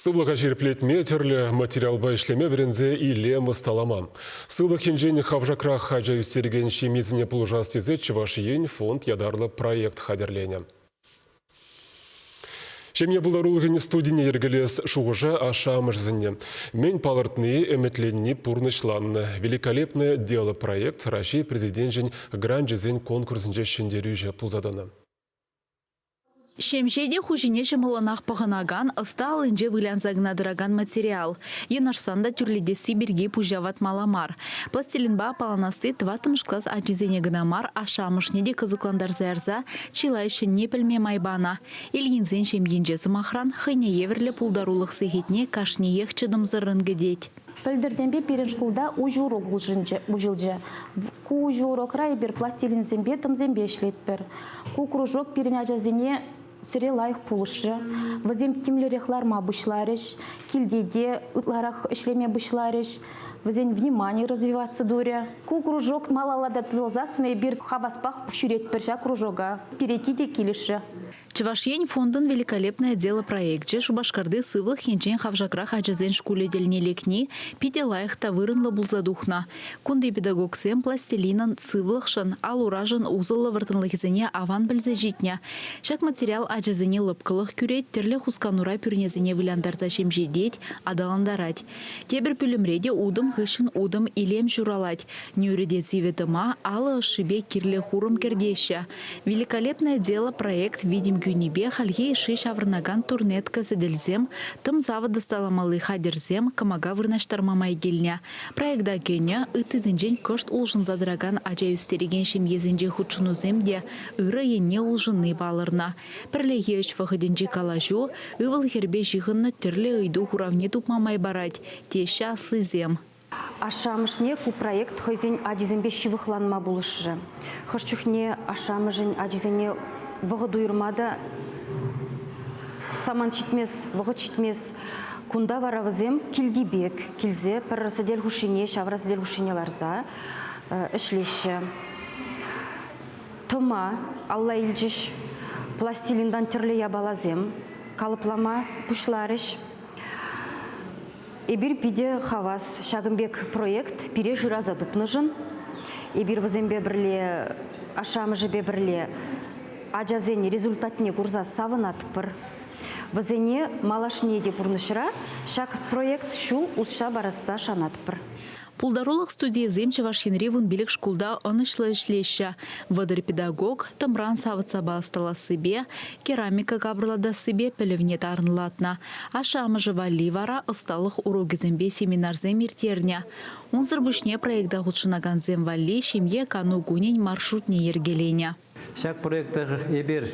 Сывлыға жерплетме терлі материалба ішлеме верензе илемі сталама. Сывлық енжен хавжакрах хаджа үстерген шемезіне пұлжас тезе Чувашиен фонд ядарлы проект хадерлене. Шемье буларулгыне студине ергелес шуғыжа ашамышзыне. Мен палыртны эметленни пурнышланны. Великолепное дело проект Россия президентжен гранжезен конкурсынже шендерюже пулзаданы. Шемшеде хужине шымылынақ пағынаган ыстал инже вылянзагнадыраган материал. Енашсанда түрледесі бірге пужават маламар. Пластилинба паланасы тватымыш класс ачизене гынамар ашамышнеде кызыкландар зәрза чилайшы непілме майбана. Ильинзен шемгенже зымахран хыне еверлі пулдарулық сехетне кашне ехчыдым зырынғы деть. Пөлдірденбе перен шкулда ұжы урок бұжылжы. Ку ұжы урок райбер пластилин зембе тым зембе шлетпер. Ку кружок перен ажазене сіре лайық пулышы. Вазем кимлерехларма бұшларыш, килдеде ытларах ішлеме бұшларыш. Вазем внимание развиваться дуре. Ку кружок малалада тылзасыны бір хаваспах шүрет перша кружога. Перекиде келіші. Чувашиен фондын великолепное дело проект. Шубашкарды сывлых хенчен хавжакрах аджазен шкуле дельнелекни пиде лайықта вырынлы булзадухна. Кунды педагог сем пластилинан сывлыхшын ал уражын узылы выртынлыхизене аван білзе житня. Шак материал аджазене лыпкылых күрет терлі хусканура пюрнезене выляндарза шемжедеть, адаландарать. Тебір пүлімреде удым хышын удым илем журалать. Нюреде зиветыма алы ышыбе кирле хурым кердеща. Великолепное дело проект видим күнебе халге ши шавырнаган турнетка зеделзем, тым заводы сталамалы хадерзем, камага вырнаштармамай келня. Проектда кеня ытызенжен кошт улжын задыраган ажай үстереген шемезенже худшынуземде ыры енне улжынны балырна. Пірлеге үш вағыденжі калажу, ывыл хербе жиғынны түрлі ыйду хуравне тупмамай барать, теща слызем. Ашамышне ку проект хойзен ажизенбе шивыхланма булышы. Хышчухне ашамышын ажизене вғыду юрмада саман читмес, вғыд читмес. Кунда варавызем килдибек, килзе пір сәдел хушине, шавра сәдел хушине ларза ішлеші. Тома, алла илжіш, пластилиндан түрлі ябалазем, калыплама пушларыш. Эбир пиде хавас шагымбек проект пире жыраза дупныжын. Эбир візембе бірле, ашамыжы бе бірле ажазене результатне курза савынатпыр. Візене малашне де бұрнышыра шак проект шул усша барасса шанатпыр. Пулдарулық студия Чувашиенревун билік шкулда онышлы ішлеші. Вадыр педагог тымран савыца бастала себе, керамика кабрылада себе пілівне тарнылатна. Ашамыжы вали вара ысталық урогізембе семинарзем иртерня. Унзыр бүшне проекта худшынаган зем вали шемье кану гунень маршрутне ергеленя. Шак проекттар ебір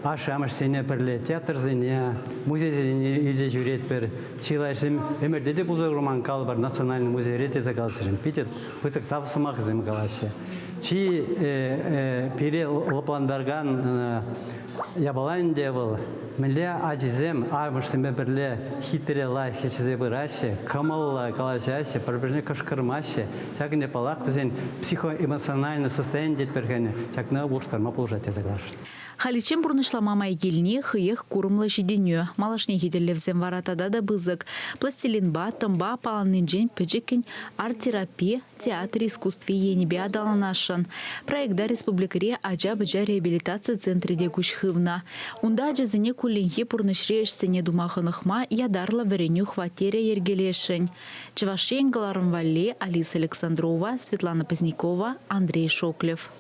ашамыш сене бірле театр зене, музей зене изе жүрет бір чилайшым. Өмірдеде бұл роман кал бар национальный музей ретезе калсырым. Питет бұтық тавсымақ зем калашы. Чи пере лыпландарган ябалайн девыл. Міле ажизем армышсыме бірле хитре лай хечезе бұрашы, камалла калашашы, бір-біріне кышқырмашы. Шагыне палақ бізден психоэмоциональный состояние дет бергені. Шагына бұлшқарма бұлжат езіглашы. Халичем бұрнышламамай келіне хыех курымлы жиденю. Малашне хиделевзем варатада да бызык. Пластилинба, тымба, паланынжен пөджекін арт-терапия, театр искусстве енебе адаланашын. Проектда республикаре ажа-быжа реабилитация центреде күшхывна. Унда ажазыне кулленхе пұрнышрешсене думахынықма ядарлы віреню хватере ергелешін. Чувашиен Галарым Валли, Алиса Александрова, Светлана Позднякова, Андрей Шоклев.